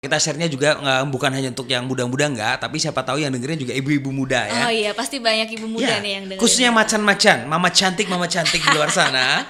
Kita share-nya juga bukan hanya untuk yang muda-muda enggak, tapi siapa tahu yang dengerin juga ibu-ibu muda ya. Oh iya, pasti banyak ibu muda nih yang dengerin. Khususnya macan-macan, mama cantik di luar sana.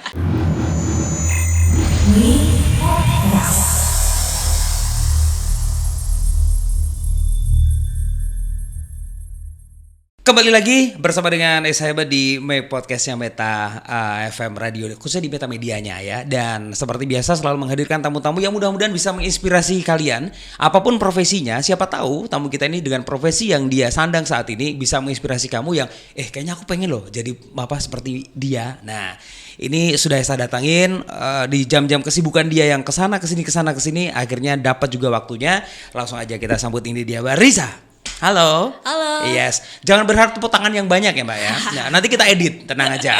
Kembali lagi bersama dengan Sahabat di podcastnya Meta FM Radio, khususnya di Meta Medianya ya. Dan seperti biasa selalu menghadirkan tamu-tamu yang mudah-mudahan bisa menginspirasi kalian. Apapun profesinya, siapa tahu tamu kita ini dengan profesi yang dia sandang saat ini bisa menginspirasi kamu yang kayaknya aku pengen loh jadi apa seperti dia. Nah, ini sudah saya datangin di jam-jam kesibukan dia yang kesana kesini, akhirnya dapat juga waktunya. Langsung aja kita sambut ini dia, Mbak Riza. Halo. Halo. Yes. Jangan berharap tepuk tangan yang banyak ya Mbak ya. Nah, nanti kita edit, tenang aja.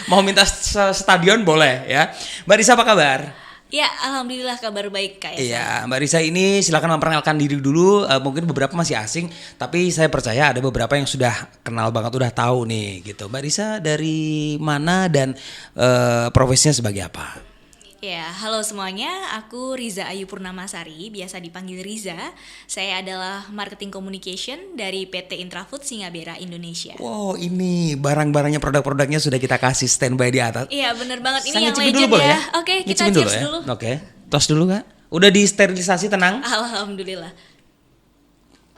Mau minta stadion boleh ya. Mbak Riza apa kabar? Ya, alhamdulillah kabar baik Kak Esa. Iya, Mbak Riza ini silakan memperkenalkan diri dulu. Mungkin beberapa masih asing, tapi saya percaya ada beberapa yang sudah kenal banget, udah tahu nih gitu. Mbak Riza dari mana dan profesinya sebagai apa? Ya, halo semuanya, aku Riza Ayu Purnamasari, biasa dipanggil Riza. Saya adalah Marketing Communication dari PT Intrafood Singabera Indonesia. Wow, ini barang-barangnya, produk-produknya sudah kita kasih standby di atas. Iya, bener banget, ini Saya yang legend dulu, ya. Oke, kita cheers dulu. Oke, tos dulu Kak. Udah disterilisasi, tenang. Alhamdulillah.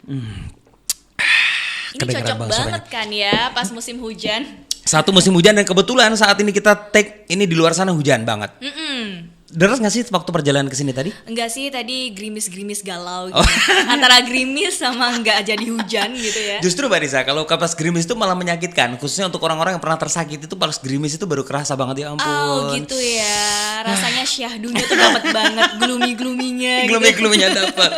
Ini Kedengeran cocok banget kan ya pas musim hujan. Satu musim hujan dan kebetulan saat ini kita take ini di luar sana hujan banget. Deras nggak sih waktu perjalanan ke sini tadi? Enggak sih, tadi gerimis-gerimis galau gitu. Antara gerimis sama enggak jadi hujan gitu ya. Justru Mbak Riza, kalau pas gerimis itu malah menyakitkan. Khususnya untuk orang-orang yang pernah tersakiti itu pas gerimis itu baru kerasa banget, ya ampun. Oh gitu ya, rasanya syahdunya tuh dapat banget, gloomy-gloominya gitu. Gloomy-gloominya dapat.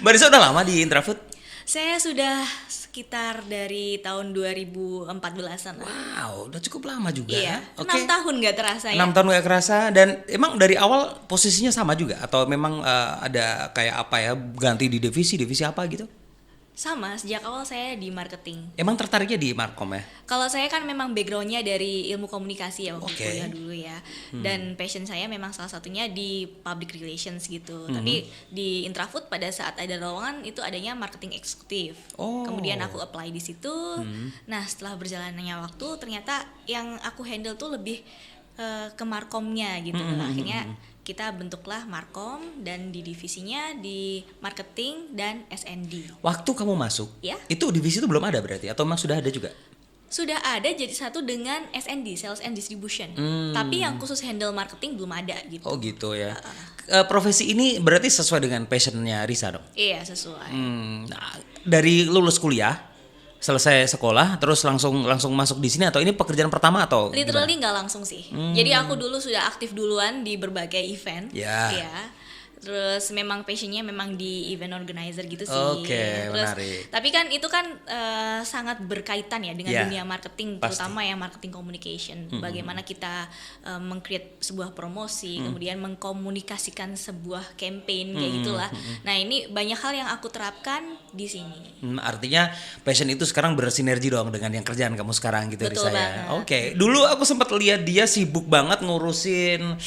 Mbak Riza udah lama di Intrafood? Saya sudah sekitar dari tahun 2014-an. Wow, udah cukup lama juga. Iya, Okay. 6 tahun gak terasa ya. 6 tahun gak kerasa. Dan emang dari awal posisinya sama juga? Atau memang ada kayak apa ya, ganti di divisi apa gitu? Sama, sejak awal saya di marketing. Emang tertariknya di Markom ya? Kalau saya kan memang backgroundnya dari ilmu komunikasi ya waktu kuliah dulu ya. Dan passion saya memang salah satunya di public relations gitu. Tapi di Intrafood pada saat ada lowongan itu adanya marketing eksekutif. Kemudian aku apply di situ. Nah, setelah berjalannya waktu ternyata yang aku handle tuh lebih ke markomnya gitu. Akhirnya kita bentuklah Markom dan di divisinya di marketing dan S&D. Waktu kamu masuk, Ya. itu divisi itu belum ada berarti? Atau memang sudah ada juga? Sudah ada jadi satu dengan S&D, Sales and Distribution. Tapi yang khusus handle marketing belum ada gitu. Oh gitu ya. Profesi ini berarti sesuai dengan passionnya Risa dong? Iya, sesuai. Nah, dari lulus kuliah, selesai sekolah, terus langsung masuk di sini atau ini pekerjaan pertama atau Literally nggak langsung sih. Jadi aku dulu sudah aktif duluan di berbagai event. Ya. Terus memang passionnya memang di event organizer gitu sih. Oke, Terus, menarik. tapi kan itu kan sangat berkaitan ya dengan Ya, dunia marketing, pasti. terutama yang marketing communication. Bagaimana kita meng-create sebuah promosi, kemudian mengkomunikasikan sebuah campaign kayak gitulah. Nah, ini banyak hal yang aku terapkan di sini. Artinya passion itu sekarang bersinergi dong dengan yang kerjaan kamu sekarang gitu Betul Risa ya. banget. Oke, dulu aku sempat lihat dia sibuk banget ngurusin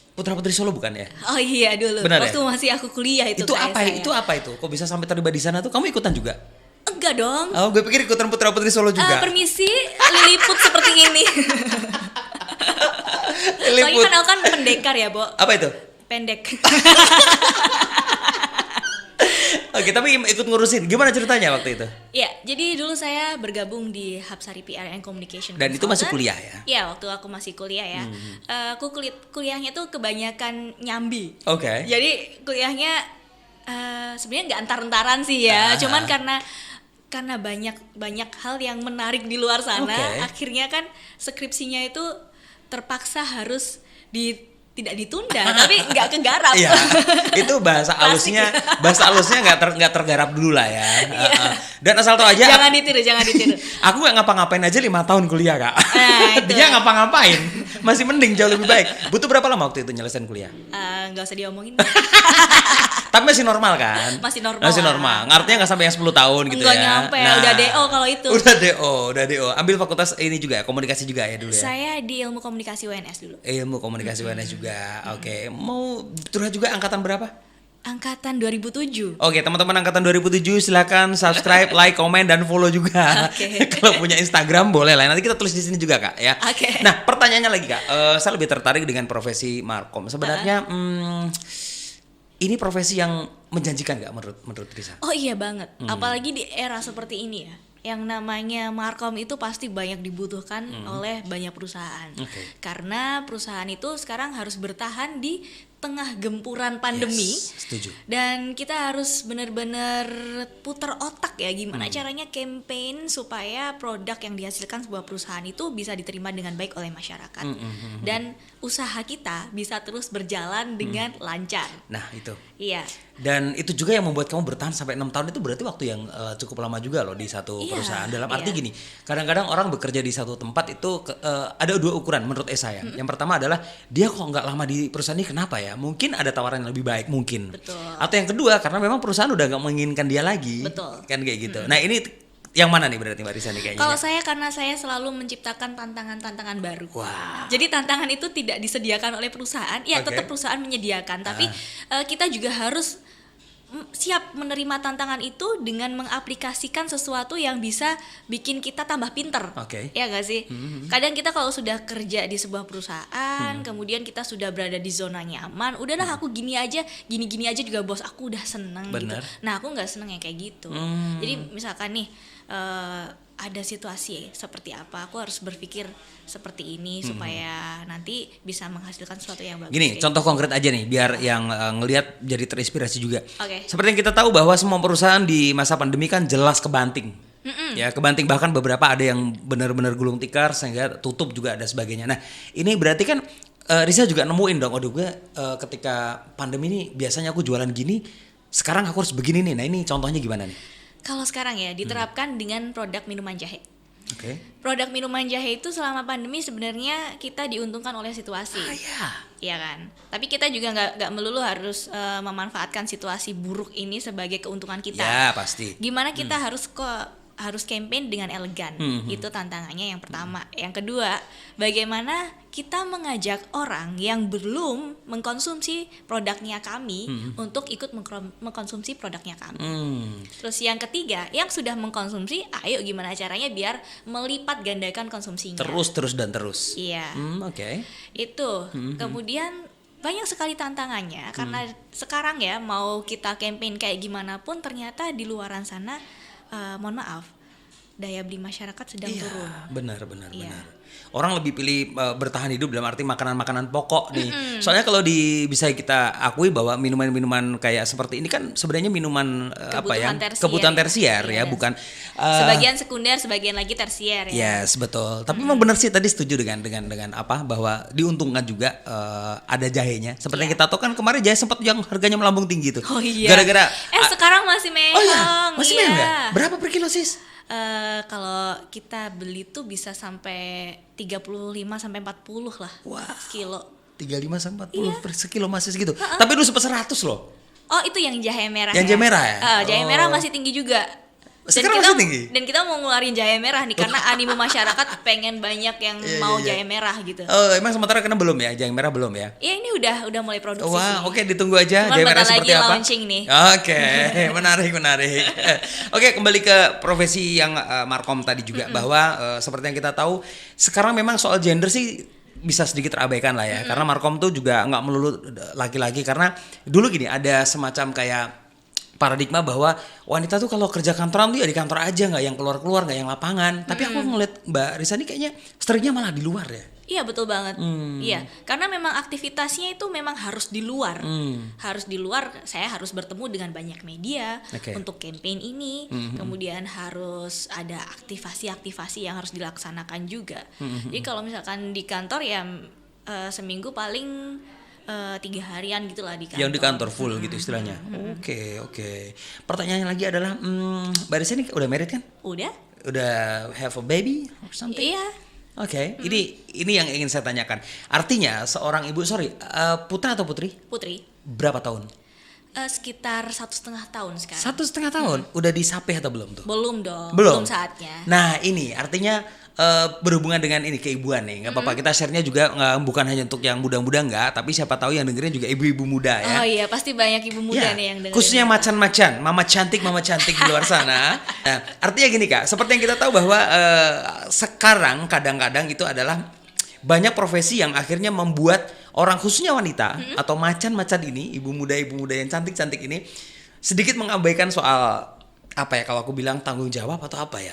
Putra Putri Solo bukan ya? Oh iya dulu. Benar waktu ya? masih aku kuliah itu. Itu kayak apa? saya. Itu apa itu? Kok bisa sampai terlibat di sana tuh? Kamu ikutan juga? Enggak dong. Oh, gue pikir ikutan Putra Putri Solo juga. Permisi, Liliput seperti ini. Soalnya kan aku kan pendekar ya, Bo. Apa itu? Pendek. Oke, tapi ikut ngurusin. Gimana ceritanya waktu itu? Ya, jadi dulu saya bergabung di Hapsari PR and Communication. Dan itu masih kuliah ya? Iya, waktu aku masih kuliah ya. Aku kuliahnya tuh kebanyakan nyambi. Oke. Jadi kuliahnya sebenarnya nggak antar-antaran sih ya. Cuman karena banyak hal yang menarik di luar sana, akhirnya kan skripsinya itu terpaksa harus tidak ditunda, tapi nggak kegarap. Iya, itu bahasa halusnya nggak tergarap dulu lah ya. Dan asal tau aja. Jangan ditiru. Aku nggak ngapa-ngapain aja 5 tahun kuliah Kak. Itu. Dia ngapa-ngapain, masih mending jauh lebih baik. Butuh berapa lama waktu itu nyelesain kuliah? Nggak usah diomongin. Tapi masih normal kan? Masih normal. Artinya nggak sampai yang 10 tahun gitu Nggak ya? nyampe, udah DO kalau itu. Udah DO. Ambil fakultas ini juga, komunikasi juga ya dulu ya? Saya di ilmu komunikasi UNS dulu. Ilmu komunikasi UNS juga. Oke. Mau curhat juga angkatan berapa? Angkatan 2007. Oke, teman-teman angkatan 2007 silakan subscribe, like, komen, dan follow juga. Oke. Kalau punya Instagram boleh lah. Nanti kita tulis di sini juga Kak ya. Oke. Nah pertanyaannya lagi Kak, saya lebih tertarik dengan profesi Markom. Sebenarnya ini profesi yang menjanjikan nggak menurut Risa? Oh iya banget, apalagi di era seperti ini ya. Yang namanya Markom itu pasti banyak dibutuhkan oleh banyak perusahaan. Karena perusahaan itu sekarang harus bertahan di tengah gempuran pandemi. Yes, setuju. Dan kita harus benar-benar putar otak ya gimana caranya campaign supaya produk yang dihasilkan sebuah perusahaan itu bisa diterima dengan baik oleh masyarakat. Dan usaha kita bisa terus berjalan dengan lancar. Nah itu. Iya. Dan itu juga yang membuat kamu bertahan sampai 6 tahun, itu berarti waktu yang cukup lama juga loh di satu perusahaan. Dalam arti gini, kadang-kadang orang bekerja di satu tempat itu ada dua ukuran menurut saya. Yang pertama adalah dia kok nggak lama di perusahaan ini, kenapa ya? Mungkin ada tawaran yang lebih baik mungkin. Betul. Atau yang kedua karena memang perusahaan udah nggak menginginkan dia lagi. Betul. Kan kayak gitu. Nah ini yang mana nih berarti Mbak Risa nih kayaknya? Kalau saya karena saya selalu menciptakan tantangan-tantangan baru. Wah. Jadi tantangan itu tidak disediakan oleh perusahaan, ya tetap perusahaan menyediakan, tapi kita juga harus siap menerima tantangan itu dengan mengaplikasikan sesuatu yang bisa bikin kita tambah pinter. Ya gak sih? Kadang kita kalau sudah kerja di sebuah perusahaan, kemudian kita sudah berada di zona nyaman, udahlah aku gini aja juga bos aku udah seneng gitu. Nah aku nggak seneng yang kayak gitu. Jadi misalkan nih ada situasi seperti apa, aku harus berpikir seperti ini supaya nanti bisa menghasilkan sesuatu yang bagus. Gini, contoh konkret aja nih, biar yang ngelihat jadi terinspirasi juga. Oke. Seperti yang kita tahu bahwa semua perusahaan di masa pandemi kan jelas kebanting. Ya, kebanting, bahkan beberapa ada yang benar-benar gulung tikar sehingga tutup juga ada sebagainya. Nah, ini berarti kan Risa juga nemuin dong, gue ketika pandemi ini biasanya aku jualan gini, sekarang aku harus begini nih. Nah, ini contohnya gimana nih? Kalau sekarang ya diterapkan dengan produk minuman jahe. Produk minuman jahe itu selama pandemi sebenarnya kita diuntungkan oleh situasi. Iya kan. Tapi kita juga nggak melulu harus memanfaatkan situasi buruk ini sebagai keuntungan kita. Ya pasti. Gimana kita harus campaign dengan elegan. Itu tantangannya yang pertama. Yang kedua, bagaimana kita mengajak orang yang belum mengkonsumsi produknya kami untuk ikut mengkonsumsi produknya kami. Terus yang ketiga, yang sudah mengkonsumsi, ayo gimana caranya biar melipat gandakan konsumsinya. Terus. Iya. Itu. Kemudian banyak sekali tantangannya karena sekarang ya mau kita campaign kayak gimana pun ternyata di luaran sana mohon maaf, daya beli masyarakat sedang turun. Benar. Orang lebih pilih bertahan hidup dalam arti makanan-makanan pokok nih. Soalnya kalau bisa kita akui bahwa minuman-minuman kayak seperti ini kan sebenarnya minuman kebutuhan tersier ya, bukan sebagian sekunder, sebagian lagi tersier ya. Yes, betul. Tapi memang benar sih tadi setuju dengan apa bahwa diuntungkan juga ada jahenya. Seperti yang kita tahu kan kemarin jahe sempat yang harganya melambung tinggi tuh. Gara-gara sekarang masih mehong. Oh iya, masih mehong ya? Berapa per kilo sis? Kalau kita beli tuh bisa sampai 35 sampai 40 lah. Sekilo. 35 sampai 40 per sekilo masih segitu. Tapi dulu sempat 100 loh. Oh, itu yang jahe merah. Yang jahe merah ya? Jahe merah masih tinggi juga. Sekarang masih tinggi. Dan kita mau ngeluarin jahe merah nih karena animo masyarakat pengen banyak yang mau jahe merah gitu. Oh, emang sementara karena belum ya? Jahe merah belum ya? Ya ini udah mulai produksi. Wah, oke, ditunggu aja jahe merah seperti apa. Launching nih. Oke, menarik. Oke, kembali ke profesi yang Markom tadi juga bahwa seperti yang kita tahu sekarang memang soal gender sih bisa sedikit terabaikan lah ya. Karena Markom tuh juga nggak melulu laki-laki, karena dulu gini ada semacam kayak paradigma bahwa wanita tuh kalau kerja kantoran tuh ya di kantor aja, nggak yang keluar nggak yang lapangan. Tapi aku ngeliat Mbak Risa ini kayaknya seringnya malah di luar ya. Iya betul banget. Iya, karena memang aktivitasnya itu memang harus di luar. Harus di luar, saya harus bertemu dengan banyak media untuk campaign ini. Kemudian harus ada aktivasi-aktivasi yang harus dilaksanakan juga. Jadi kalau misalkan di kantor ya seminggu paling 3 harian gitulah di kantor. Yang di kantor full gitu istilahnya. Oke. Pertanyaannya lagi adalah Mbak Risa ini udah married kan? Udah have a baby or something? Iya. Oke. Ini yang ingin saya tanyakan. Artinya seorang ibu, putra atau putri? Putri. Berapa tahun? Sekitar 1,5 tahun sekarang. 1,5 tahun? Udah disapih atau belum tuh? Belum dong. Belum saatnya. Nah ini artinya berhubungan dengan ini keibuan nih, nggak apa-apa kita share-nya juga bukan hanya untuk yang muda-muda nggak, tapi siapa tahu yang dengerin juga ibu-ibu muda ya. Oh iya, pasti banyak ibu muda nih yang dengerin. Khususnya macan-macan, mama cantik di luar sana. Nah, artinya gini Kak, seperti yang kita tahu bahwa sekarang kadang-kadang itu adalah banyak profesi yang akhirnya membuat orang khususnya wanita atau macan-macan ini, ibu muda yang cantik-cantik ini sedikit mengabaikan soal apa ya kalau aku bilang tanggung jawab atau apa ya.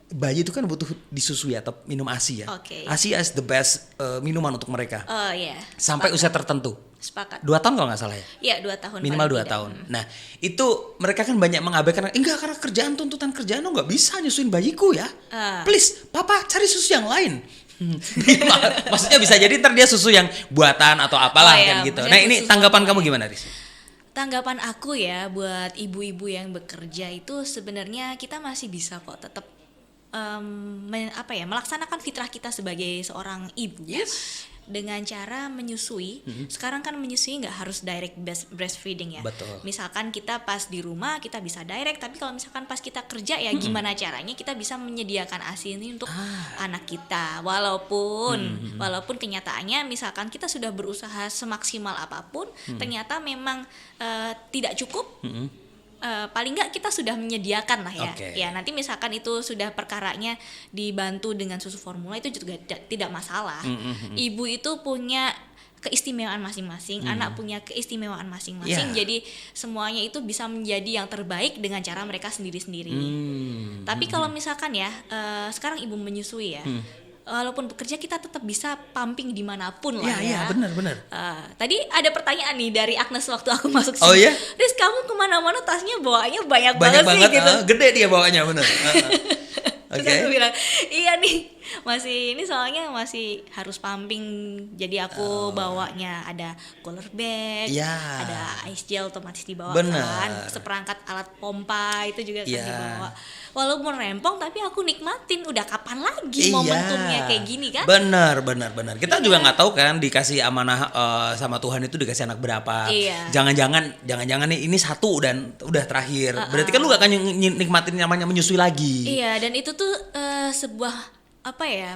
Bayi itu kan butuh disusui atau minum ASI ya. Okay. ASI is the best minuman untuk mereka. Oh iya. Sampai usia tertentu. Sepakat. 2 tahun kalau nggak salah ya? Iya 2 tahun. Minimal 2 tahun. Nah itu mereka kan banyak mengabaikan. Enggak karena tuntutan kerjaan lo nggak bisa nyusuin bayiku ya. Please papa cari susu yang lain. Maksudnya bisa jadi ntar dia susu yang buatan atau apalah kan gitu. Nah ini tanggapan kamu gimana Riz? Tanggapan aku ya buat ibu-ibu yang bekerja itu sebenarnya kita masih bisa kok tetap melaksanakan fitrah kita sebagai seorang ibu. Yes. Dengan cara menyusui. Sekarang kan menyusui nggak harus direct breastfeeding ya. Betul. Misalkan kita pas di rumah kita bisa direct, tapi kalau misalkan pas kita kerja ya gimana caranya kita bisa menyediakan ASI ini untuk anak kita. Walaupun kenyataannya misalkan kita sudah berusaha semaksimal apapun, ternyata memang tidak cukup. Paling nggak kita sudah menyediakan lah ya. Okay. Ya nanti misalkan itu sudah perkaranya dibantu dengan susu formula itu juga tidak masalah. Ibu itu punya keistimewaan masing-masing, anak punya keistimewaan masing-masing. Jadi semuanya itu bisa menjadi yang terbaik dengan cara mereka sendiri-sendiri. Tapi kalau misalkan ya sekarang ibu menyusui ya. Walaupun bekerja kita tetap bisa pumping dimanapun lah ya. Iya benar. Tadi ada pertanyaan nih dari Agnes waktu aku masuk sini. Oh iya? Riz kamu kemana-mana tasnya bawanya banyak banget sih gitu. Gede dia bawanya benar. Terus aku bilang iya nih masih ini soalnya masih harus pumping, jadi aku bawanya ada cooler bag, ada ice gel otomatis dibawa kan, seperangkat alat pompa itu juga kan dibawa. Walaupun rempong tapi aku nikmatin, udah kapan lagi momentumnya kayak gini kan? Benar. Kita juga nggak tahu kan dikasih amanah sama Tuhan itu dikasih anak berapa. Jangan-jangan nih ini satu dan udah terakhir. Berarti kan lu gak akan nikmatin namanya menyusui lagi. Iya, dan itu tuh sebuah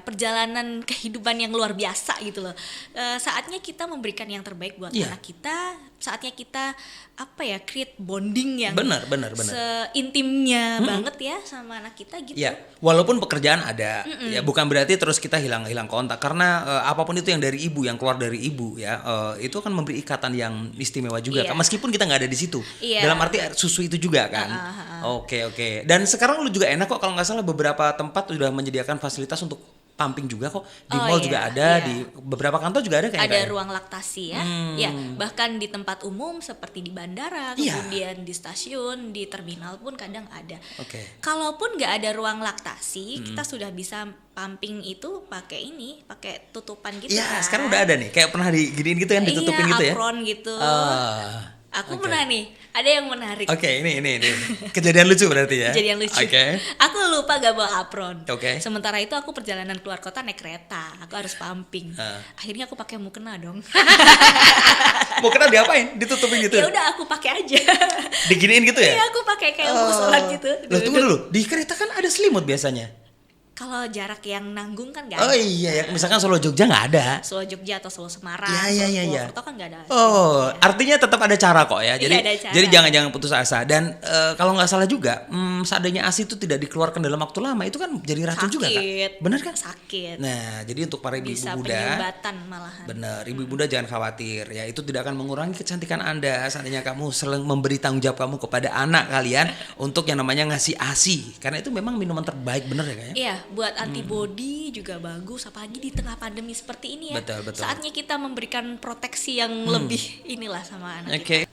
perjalanan kehidupan yang luar biasa gitu loh. Saatnya kita memberikan yang terbaik buat anak kita. Saatnya kita create bonding yang benar. seintimnya banget ya sama anak kita gitu. Ya, walaupun pekerjaan ada, ya bukan berarti terus kita hilang kontak karena apapun itu yang dari ibu, yang keluar dari ibu ya, itu akan memberi ikatan yang istimewa juga. Meskipun kita nggak ada di situ. Dalam arti susu itu juga kan. Oke. Dan sekarang lu juga enak kok kalau nggak salah beberapa tempat sudah menyediakan fasilitas untuk pumping juga kok di mall juga ada, di beberapa kantor juga ada kayaknya. Ada ruang laktasi ya. Ya, bahkan di tempat umum seperti di bandara, kemudian di stasiun, di terminal pun kadang ada. Kalaupun nggak ada ruang laktasi, kita sudah bisa pumping itu pakai tutupan gitu kan. Sekarang udah ada nih, kayak pernah diginiin gitu kan, ditutupin gitu ya. Apron gitu. Aku pernah nih, ada yang menarik. Ini kejadian lucu berarti ya. Kejadian lucu. Aku lupa gak bawa apron. Sementara itu aku perjalanan keluar kota naik kereta, aku harus pumping. Akhirnya aku pakai mukena dong. Mukena diapain? Ditutupin gitu? Ya udah aku pakai aja. Diginiin gitu ya? Iya, aku pakai kayak mau sholat gitu. Loh, tunggu dulu, di kereta kan ada selimut biasanya. Kalau jarak yang nanggung kan nggak ada. Oh iya, misalkan Solo Jogja nggak ada. Solo Jogja atau Solo Semarang, Iya. Purwokerto kan nggak ada. Artinya tetap ada cara kok ya. Jadi ada cara. Jadi jangan putus asa. Dan kalau nggak salah juga, seandainya ASI itu tidak dikeluarkan dalam waktu lama, itu kan jadi racun juga kan? Benar kan? Sakit. Nah, jadi untuk para ibu-ibu muda, penyumbatan malahan. Benar, ibu muda jangan khawatir ya. Itu tidak akan mengurangi kecantikan Anda. Seandainya kamu selalu memberi tanggung jawab kamu kepada anak kalian untuk yang namanya ngasih ASI, karena itu memang minuman terbaik, benar ya kayaknya. Iya, buat antibody juga bagus, apalagi di tengah pandemi seperti ini ya. Betul. Saatnya kita memberikan proteksi yang lebih inilah sama anak kita.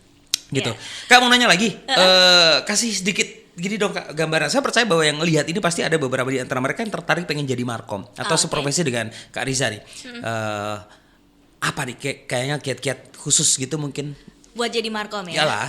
Gitu. Kak mau nanya lagi, kasih sedikit gini dong Kak, gambaran. Saya percaya bahwa yang lihat ini pasti ada beberapa di antara mereka yang tertarik pengen jadi markom atau seprofesi dengan Kak Riza nih. Apa nih kayaknya kiat-kiat khusus gitu mungkin? Buat jadi markom ya? Iyalah.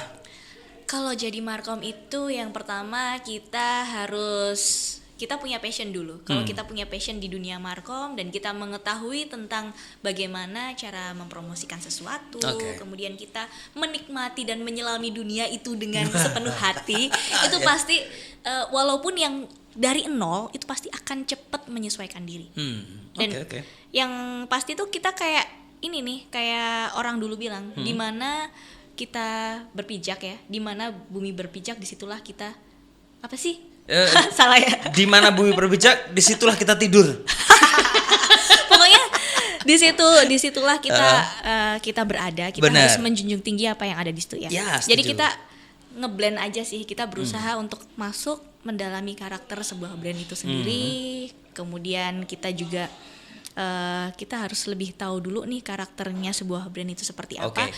Kalau jadi markom itu yang pertama kita harus kita punya passion dulu. Kalau kita punya passion di dunia markom dan kita mengetahui tentang bagaimana cara mempromosikan sesuatu, kemudian kita menikmati dan menyelami dunia itu dengan sepenuh hati, itu pasti walaupun yang dari nol itu pasti akan cepat menyesuaikan diri. Dan yang pasti tuh kita kayak ini nih, kayak orang dulu bilang, di mana kita berpijak ya, di mana bumi berpijak, disitulah kita apa sih? Salah ya. Di mana bumi berpijak, disitulah kita tidur. Pokoknya disitulah kita berada. Kita harus menjunjung tinggi apa yang ada di situ ya. Jadi kita ngeblend aja sih. Kita berusaha untuk masuk mendalami karakter sebuah brand itu sendiri. Kemudian kita juga kita harus lebih tahu dulu nih karakternya sebuah brand itu seperti apa.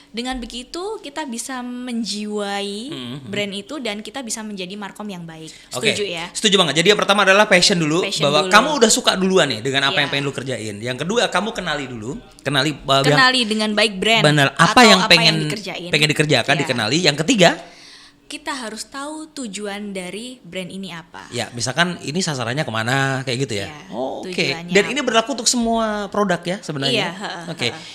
Dengan begitu kita bisa menjiwai brand itu dan kita bisa menjadi markom yang baik. Setuju ya? Setuju banget. Jadi yang pertama adalah passion dulu, bahwa kamu udah suka duluan nih dengan apa yang pengen lu kerjain. Yang kedua, kamu kenali dulu, kenali dengan baik brand. Benar. Apa yang pengen dikerjakan, dikenali. Yang ketiga, kita harus tahu tujuan dari brand ini apa. Ya, misalkan ini sasarannya kemana, kayak gitu ya. Dan ini berlaku untuk semua produk ya sebenarnya.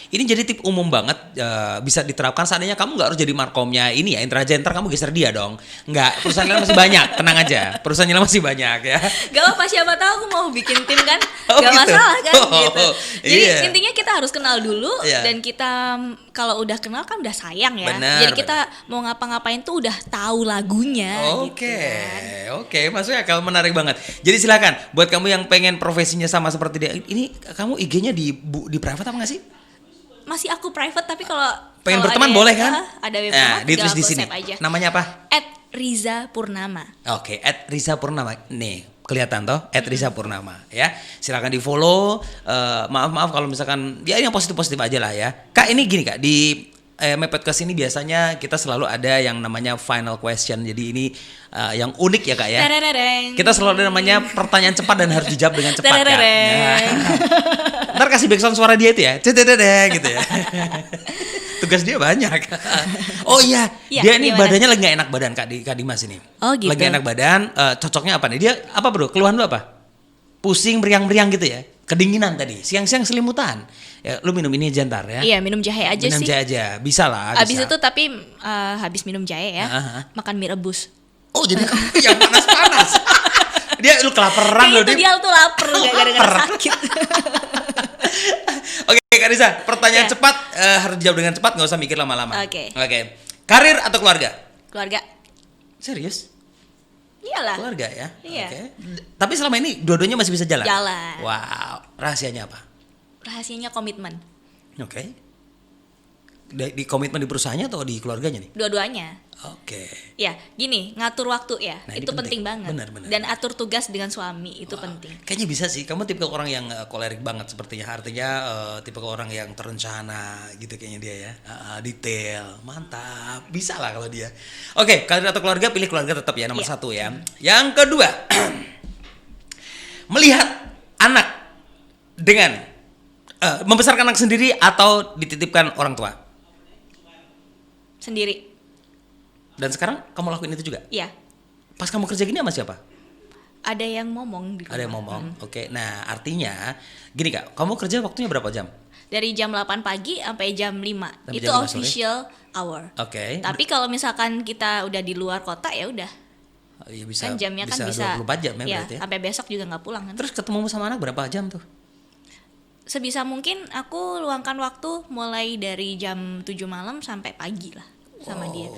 Ini jadi tip umum banget, bisa diterapkan. Seandainya kamu nggak harus jadi markomnya ini ya, Intraja, ntar kamu geser dia dong. Nggak, perusahaannya masih banyak, tenang aja. Perusahaannya masih banyak ya. Gak apa, siapa tahu aku mau bikin tim kan, gak masalah kan gitu. Jadi intinya kita harus kenal dulu dan kita kalau udah kenal kan udah sayang ya. Jadi kita mau ngapa-ngapain tuh udah tahu lagunya. Oke, maksudnya kalau menarik banget. Jadi silakan buat kamu yang pengen profesinya sama seperti dia. Ini kamu IG-nya di private apa nggak sih? Masih aku private, tapi kalau pengen berteman boleh kan? Ada web ditulis di sini. Namanya apa? @rizapurnama. @rizapurnama. Nih, kelihatan toh @rizapurnama ya. Silakan di-follow. Maaf kalau misalkan ya yang positif-positif aja lah ya. Kak, ini gini Kak, di My Podcast ini biasanya kita selalu ada yang namanya final question. Jadi ini yang unik ya Kak ya. Kita selalu ada namanya pertanyaan cepat dan harus dijawab dengan cepat Kak. Ntar kasih background suara dia itu ya. Gitu ya. Tugas dia banyak. Dia ini badannya lagi gak enak badan Kak Dimas ini. Gitu. Lagi enak badan, cocoknya apa nih? Dia apa bro? Keluhan lu apa? Pusing, meriang-meriang gitu ya? Kedinginan tadi, siang-siang selimutan. Ya, lu minum ini aja ntar ya. Iya, minum jahe aja minum sih. Minum jahe aja, bisa lah. Abis itu tapi habis minum jahe ya, makan mie rebus. Oh, jadi yang panas-panas. Lu kelaparan loh. Dia tuh lapar, gara-gara sakit. Oke, Kak Risa, pertanyaan cepat, harus dijawab dengan cepat, nggak usah mikir lama-lama. Oke. Karir atau keluarga? Keluarga. Serius? Iyalah. Keluarga ya? Iya. Tapi selama ini dua-duanya masih bisa jalan? Jalan. Wow, rahasianya apa? Rahasianya komitmen. Di komitmen di perusahaannya atau di keluarganya nih? Dua-duanya. Ya, gini, ngatur waktu ya, itu penting banget. Benar. Dan atur tugas dengan suami itu penting. Kayaknya bisa sih. Kamu tipe orang yang kolerik banget sepertinya. Artinya tipe orang yang terencana gitu kayaknya dia ya. Detail, mantap. Bisa lah kalau dia. Karir atau keluarga, pilih keluarga tetap ya nomor satu ya. Yang kedua, melihat anak dengan membesarkan anak sendiri atau dititipkan orang tua? Sendiri. Dan sekarang kamu lakuin itu juga? Iya. Pas kamu kerja gini sama siapa? Ada yang ngomong di rumah. Ada yang ngomong. Nah artinya gini Kak, kamu kerja waktunya berapa jam? Dari jam 8 pagi sampai jam 5. Itu jam 5 official hour. Tapi kalau misalkan kita udah di luar kota ya udah. Iya bisa. Kan jamnya kan bisa 24 jam ya berarti ya. Sampai besok juga nggak pulang kan. Terus ketemu sama anak berapa jam tuh? Sebisa mungkin aku luangkan waktu mulai dari jam 7 malam sampai pagi lah sama dia.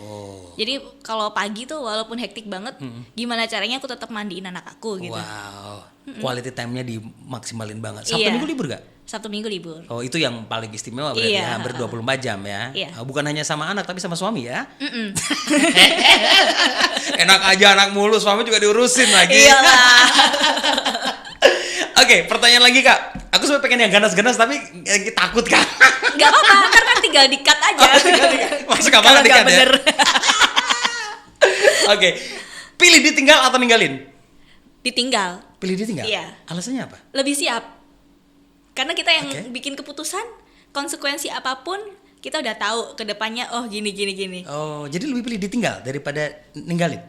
Jadi kalau pagi tuh walaupun hektik banget, gimana caranya aku tetap mandiin anak aku gitu. Wow. Quality time-nya dimaksimalin banget. Sabtu Minggu libur gak? Sabtu Minggu libur. Oh, itu yang paling istimewa berarti ya, hampir 24 jam ya. Bukan hanya sama anak tapi sama suami ya. Enak aja anak mulu, suami juga diurusin lagi. Iyalah. Pertanyaan lagi Kak. Aku sebenarnya pengen yang ganas-ganas tapi takut Kak. Gak apa-apa, ntar kan tinggal di-cut aja. Masuk apa di-cut ya? Pilih ditinggal atau ninggalin? Ditinggal. Pilih ditinggal? Iya. Alasannya apa? Lebih siap. Karena kita yang bikin keputusan, konsekuensi apapun kita udah tahu ke depannya, oh gini. Oh, jadi lebih pilih ditinggal daripada ninggalin?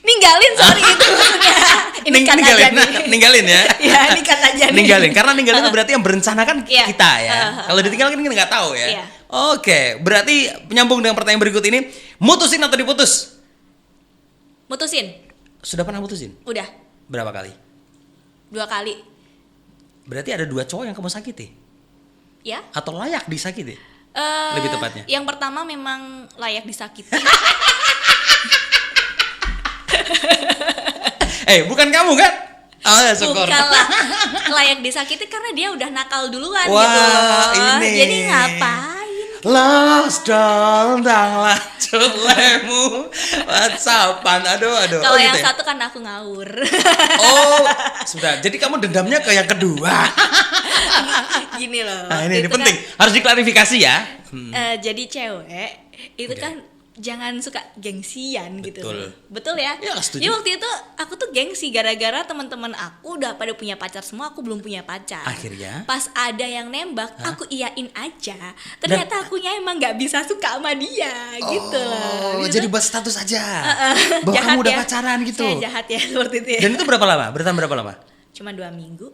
Ninggalin, sorry itu maksudnya. Ini kan aja nih. Ninggalin ya. Ya, ini kan aja nih. Ninggalin, karena ninggalin itu berarti yang berencanakan kita ya. Kalau ditinggalkan kita nggak tahu ya. Oke, berarti menyambung dengan pertanyaan berikut ini, mutusin atau diputus? Mutusin. Sudah pernah mutusin? Udah. Berapa kali? 2 kali. Berarti ada 2 cowok yang kamu sakiti? Ya. Atau layak disakiti? Lebih tepatnya. Yang pertama memang layak disakiti. Bukan kamu kan? Oh ya, syukur. Bukan lah. Layak disakiti karena dia udah nakal duluan Wah, gitu. ini. Jadi ngapain? Lost dong lanjut lemu WhatsAppan. Aduh. Kalau yang gitu ya? satu kan aku ngawur. Oh, sudah. Jadi kamu dendamnya ke yang kedua. Gini loh. Nah, ini itu penting. Harus diklarifikasi ya. Jadi cewek itu kan jangan suka gengsian gitu. Betul ya? Ya, setuju. Jadi waktu itu aku tuh gengsi gara-gara teman-teman aku udah pada punya pacar semua, aku belum punya pacar. Akhirnya? Pas ada yang nembak, aku iyain aja. Ternyata akunya emang nggak bisa suka sama dia gitu loh. Oh, Gitu. jadi buat status aja. Bahwa Jahat kamu udah ya. pacaran gitu. Saya jahat ya seperti itu ya. Dan itu berapa lama? Bertahan berapa lama? Cuma 2 minggu.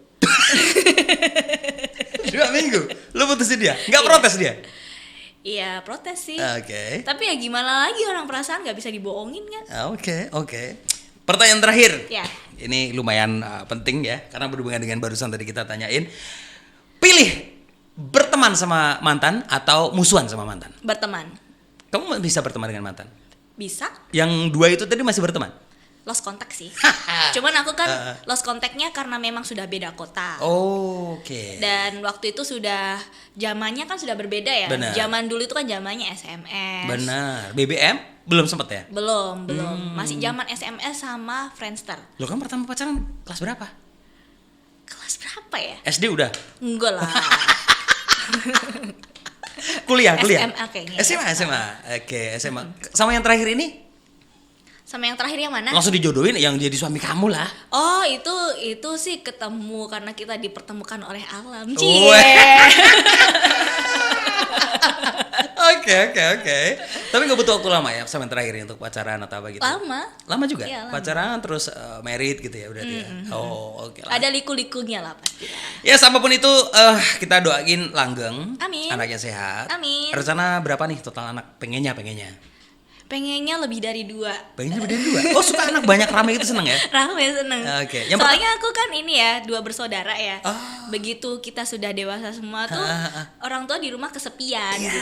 2 minggu? Lu putusin dia? Nggak protes dia? Iya protes sih. Oke. Tapi ya gimana lagi, orang perasaan nggak bisa dibohongin kan. Oke. Pertanyaan terakhir. Ya. Ini lumayan penting ya, karena berhubungan dengan barusan tadi kita tanyain. Pilih berteman sama mantan atau musuhan sama mantan? Berteman. Kamu bisa berteman dengan mantan? Bisa. Yang 2 itu tadi masih berteman? Lost contact sih. Cuman aku kan lost contactnya karena memang sudah beda kota. Oke. Dan waktu itu sudah zamannya kan sudah berbeda ya. Benar. Zaman dulu itu kan zamannya SMS. Benar. BBM belum sempat ya? Belum. Masih zaman SMS sama Friendster. Lo kan pertama pacaran kelas berapa? Kelas berapa ya? SD udah? Enggak lah. Kuliah. SMA kayaknya. SMA. Oke, SMA. Sama yang terakhir ini? Sama yang terakhir yang mana? Langsung dijodohin yang jadi suami kamu lah. Oh, itu sih ketemu karena kita dipertemukan oleh alam. Oke. Tapi gak butuh waktu lama ya sama yang terakhir untuk pacaran atau apa gitu? Lama juga? Iya, lama. Pacaran terus married gitu ya berarti ya? Oh, oke lah. Ada liku-likunya lah pasti. Ya, apapun itu kita doain langgeng. Amin. Anaknya sehat. Amin. Rencana berapa nih total anak? Pengennya? Pengennya lebih dari 2. Pengennya lebih dari 2? Oh, suka anak banyak rame itu seneng ya? Rame seneng. Oke. Soalnya aku kan ini ya 2 bersaudara ya. Begitu kita sudah dewasa semua tuh orang tua di rumah kesepian gitu.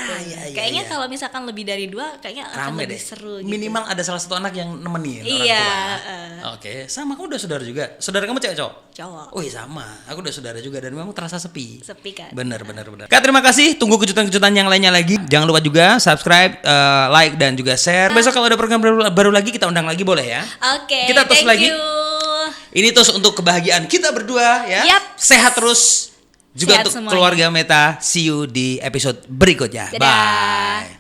Kayaknya kalau misalkan lebih dari 2 kayaknya akan rame lebih deh. seru gitu. Minimal ada salah satu anak yang nemenin orang Iya. tua. Oke. Sama, kamu udah saudara juga? Saudara kamu cewek cowok? Cowok. Oh iya, sama. Aku udah saudara juga dan memang terasa sepi. Sepi kan. Bener. Kak, terima kasih. Tunggu kejutan-kejutan yang lainnya lagi. Jangan lupa juga subscribe, like dan juga share. Besok kalau ada program baru lagi kita undang lagi, boleh ya? Oke. Kita tos lagi. You. Ini tos untuk kebahagiaan kita berdua ya. Yap. Sehat terus. Juga Sehat untuk semuanya. keluarga Meta. See you di episode berikutnya. Dadah. Bye.